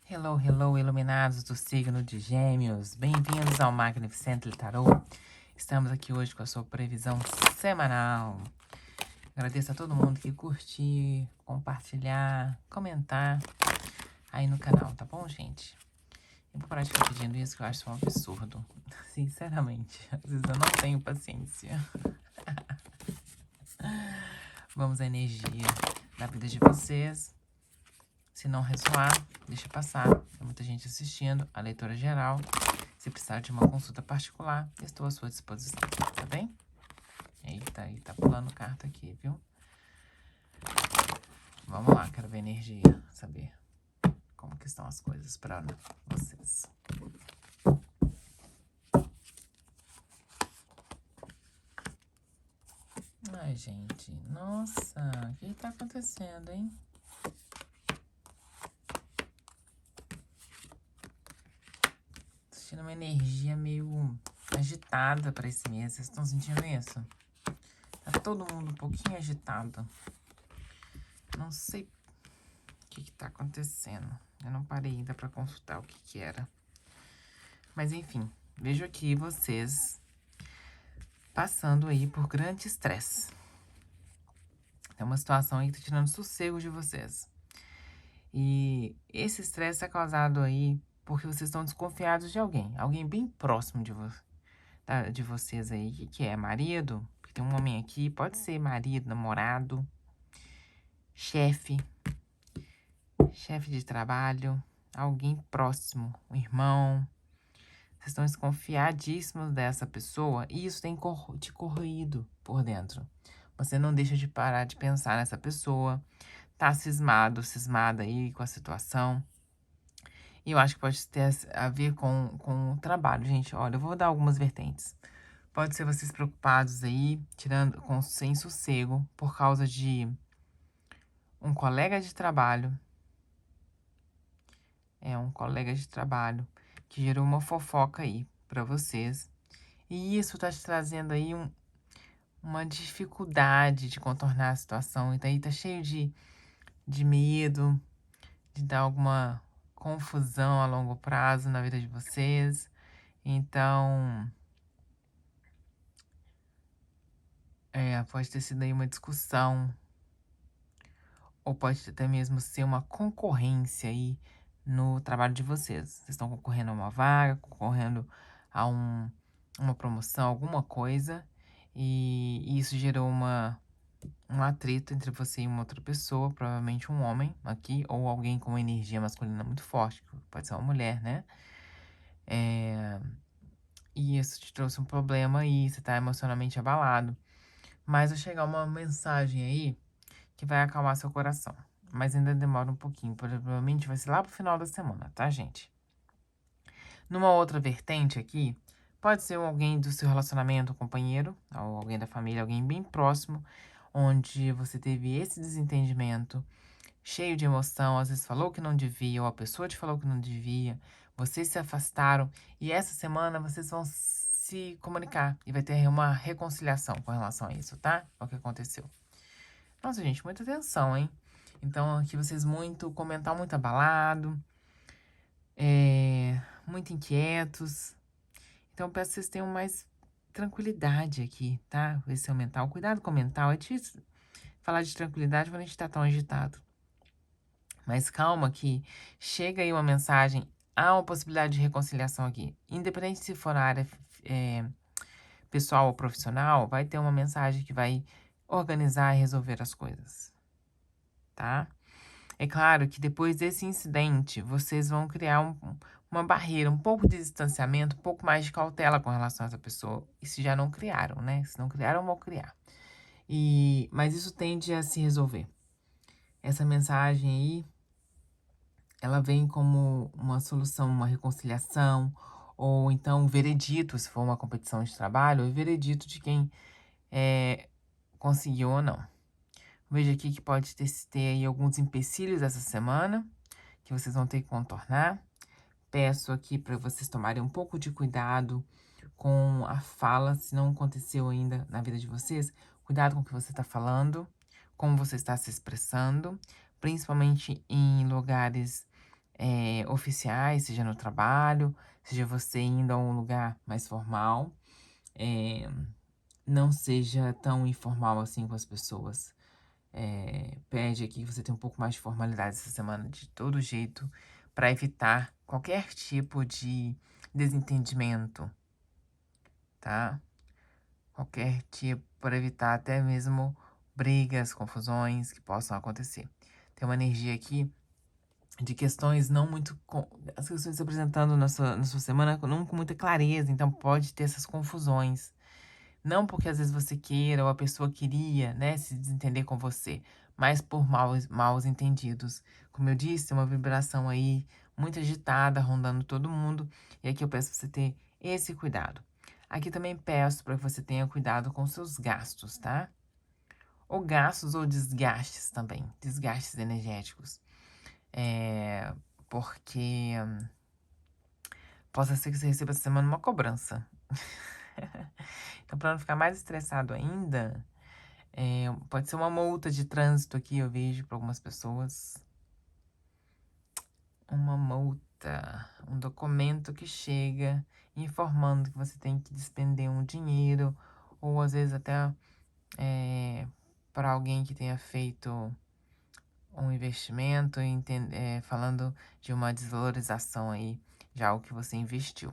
Hello, hello, iluminados do signo de Gêmeos. Bem-vindos ao Magnificently Tarot. Estamos aqui hoje com a sua previsão semanal. Agradeço a todo mundo que curtir, compartilhar, comentar aí no canal, tá bom, gente? Eu vou parar de ficar pedindo isso, que eu acho isso um absurdo. Sinceramente, às vezes eu não tenho paciência. Vamos à energia da vida de vocês. Se não ressoar, deixa passar. Tem muita gente assistindo a leitura geral. Se precisar de uma consulta particular, estou à sua disposição, tá bem? Eita, aí tá pulando carta aqui, viu? Vamos lá, quero ver energia, saber como que estão as coisas para vocês. Ai, gente, nossa, o que tá acontecendo, hein? Tô sentindo uma energia meio agitada para esse mês, vocês estão sentindo isso? Tá todo mundo um pouquinho agitado. Não sei o que tá acontecendo. Eu não parei ainda para consultar o que era. Mas enfim, vejo aqui vocês passando aí por grande estresse. Tem uma situação aí que tá tirando sossego de vocês. E esse estresse é causado aí porque vocês estão desconfiados de alguém. Alguém bem próximo de vocês aí. O que é? Marido? Porque tem um homem aqui, pode ser marido, namorado, chefe, chefe de trabalho, alguém próximo, um irmão. Vocês estão desconfiadíssimos dessa pessoa e isso tem te corroído por dentro. Você não deixa de parar de pensar nessa pessoa, tá cismado, cismada aí com a situação. E eu acho que pode ter a ver com o trabalho, gente. Olha, eu vou dar algumas vertentes. Pode ser vocês preocupados aí, sem sossego, por causa de um colega de trabalho. É um colega de trabalho que gerou uma fofoca aí pra vocês. E isso tá te trazendo aí uma dificuldade de contornar a situação. E daí tá cheio de medo, de dar alguma confusão a longo prazo na vida de vocês. Então, pode ter sido aí uma discussão, ou pode até mesmo ser uma concorrência aí no trabalho de vocês. Vocês estão concorrendo a uma vaga, concorrendo a uma promoção, alguma coisa, e isso gerou um atrito entre você e uma outra pessoa, provavelmente um homem aqui, ou alguém com uma energia masculina muito forte, pode ser uma mulher, né? E isso te trouxe um problema aí, você tá emocionalmente abalado. Mas vai chegar uma mensagem aí que vai acalmar seu coração. Mas ainda demora um pouquinho, provavelmente vai ser lá pro final da semana, tá, gente? Numa outra vertente aqui, pode ser alguém do seu relacionamento, um companheiro, ou alguém da família, alguém bem próximo, onde você teve esse desentendimento, cheio de emoção, às vezes falou que não devia, ou a pessoa te falou que não devia, vocês se afastaram, e essa semana vocês vão se comunicar, e vai ter uma reconciliação com relação a isso, tá? É o que aconteceu. Nossa, gente, muita atenção, hein? Então, aqui vocês comentar muito abalado, muito inquietos. Então, eu peço que vocês tenham mais tranquilidade aqui, tá? Esse seu mental. Cuidado com o mental. É difícil falar de tranquilidade quando a gente tá tão agitado. Mas calma que chega aí uma mensagem. Há uma possibilidade de reconciliação aqui. Independente se for na área pessoal ou profissional, vai ter uma mensagem que vai organizar e resolver as coisas, tá? É claro que depois desse incidente, vocês vão criar uma barreira, um pouco de distanciamento, um pouco mais de cautela com relação a essa pessoa. E se já não criaram, né? Se não criaram, vão criar. Mas isso tende a se resolver. Essa mensagem aí, ela vem como uma solução, uma reconciliação, ou então um veredito, se for uma competição de trabalho, o veredito de quem conseguiu ou não. Veja aqui que pode ter aí alguns empecilhos essa semana, que vocês vão ter que contornar. Peço aqui para vocês tomarem um pouco de cuidado com a fala, se não aconteceu ainda na vida de vocês, cuidado com o que você está falando, como você está se expressando, principalmente em lugares oficiais, seja no trabalho, seja você indo a um lugar mais formal. Não seja tão informal assim com as pessoas. Pede aqui que você tenha um pouco mais de formalidade essa semana, de todo jeito, para evitar qualquer tipo de desentendimento, tá? Qualquer tipo, para evitar até mesmo brigas, confusões que possam acontecer. Tem uma energia aqui de questões não muito. As questões se apresentando na sua semana não com muita clareza, então pode ter essas confusões. Não porque às vezes você queira ou a pessoa queria, né, se desentender com você, mas por maus entendidos. Como eu disse, uma vibração aí muito agitada, rondando todo mundo. E aqui eu peço pra você ter esse cuidado. Aqui também peço para que você tenha cuidado com seus gastos, tá? Ou gastos ou desgastes também, desgastes energéticos. Porque possa ser que você receba essa semana uma cobrança. Então, para não ficar mais estressado ainda, pode ser uma multa de trânsito aqui, eu vejo para algumas pessoas. Uma multa, um documento que chega informando que você tem que despender um dinheiro, ou às vezes até para alguém que tenha feito um investimento, falando de uma desvalorização aí de algo que você investiu.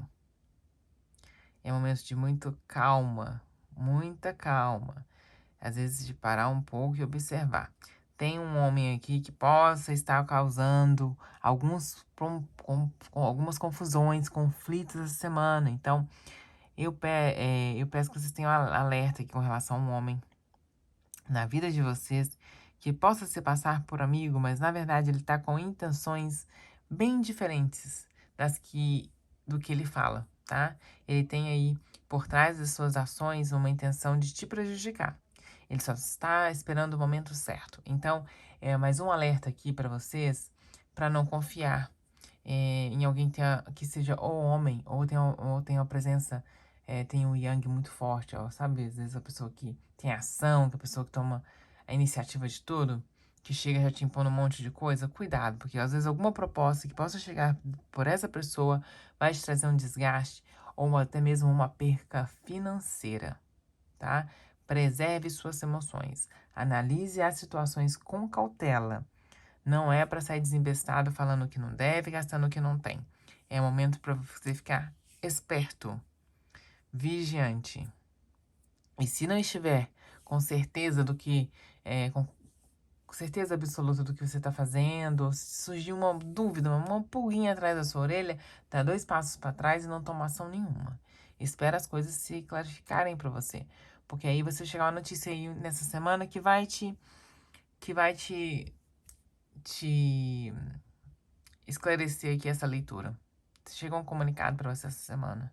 É um momento de muito calma, muita calma. Às vezes de parar um pouco e observar. Tem um homem aqui que possa estar causando algumas confusões, conflitos essa semana. Então, eu peço que vocês tenham alerta aqui com relação a um homem na vida de vocês que possa se passar por amigo, mas na verdade ele está com intenções bem diferentes do que ele fala, tá? Ele tem aí por trás das suas ações uma intenção de te prejudicar. Ele só está esperando o momento certo. Então, mais um alerta aqui para vocês, para não confiar em alguém que seja ou homem, ou tenha uma presença, tem um yang muito forte, ó, sabe? Às vezes a pessoa que tem ação, que a pessoa que toma a iniciativa de tudo, que chega já te impondo um monte de coisa, cuidado, porque às vezes alguma proposta que possa chegar por essa pessoa vai te trazer um desgaste ou até mesmo uma perca financeira, tá? Preserve suas emoções. Analise as situações com cautela. Não é para sair desembestado falando que não deve, gastando o que não tem. É momento para você ficar esperto, vigiante. E se não estiver com certeza do que, com certeza absoluta do que você está fazendo, ou se surgir uma dúvida, uma pulguinha atrás da sua orelha, dá 2 passos para trás e não toma ação nenhuma. Espera as coisas se clarificarem para você. Porque aí você chegar uma notícia aí nessa semana que vai te esclarecer aqui essa leitura. Chega um comunicado para você essa semana.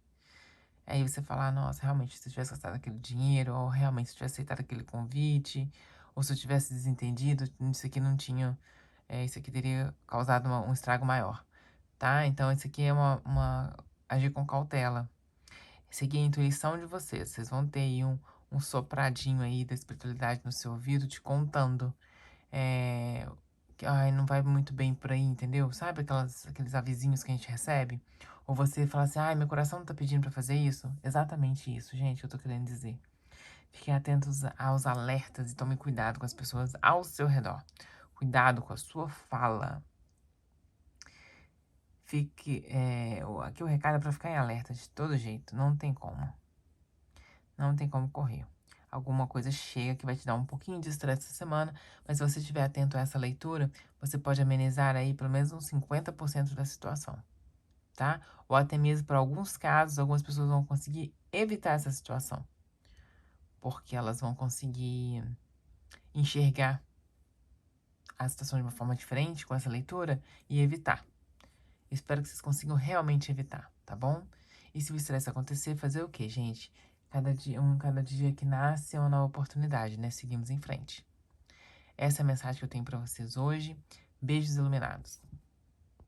Aí você fala, ah, nossa, realmente, se eu tivesse gastado aquele dinheiro, ou realmente se eu tivesse aceitado aquele convite, ou se eu tivesse desentendido, isso aqui não tinha, isso aqui teria causado um estrago maior, tá? Então, isso aqui é agir com cautela. Seguir a intuição de vocês. Vocês vão ter aí um sopradinho aí da espiritualidade no seu ouvido, te contando que, ai, não vai muito bem por aí, entendeu? Sabe aqueles avisinhos que a gente recebe? Ou você fala assim, ai, meu coração não tá pedindo pra fazer isso? Exatamente isso, gente, que eu tô querendo dizer. Fiquem atentos aos alertas e tome cuidado com as pessoas ao seu redor. Cuidado com a sua fala. Aqui o recado é pra ficar em alerta de todo jeito, não tem como. Não tem como correr. Alguma coisa chega que vai te dar um pouquinho de estresse essa semana, mas se você estiver atento a essa leitura, você pode amenizar aí pelo menos uns 50% da situação, tá? Ou até mesmo, para alguns casos, algumas pessoas vão conseguir evitar essa situação, porque elas vão conseguir enxergar a situação de uma forma diferente com essa leitura e evitar. Espero que vocês consigam realmente evitar, tá bom? E se o estresse acontecer, fazer o quê, gente? Cada dia que nasce é uma nova oportunidade, né? Seguimos em frente. Essa é a mensagem que eu tenho para vocês hoje. Beijos iluminados.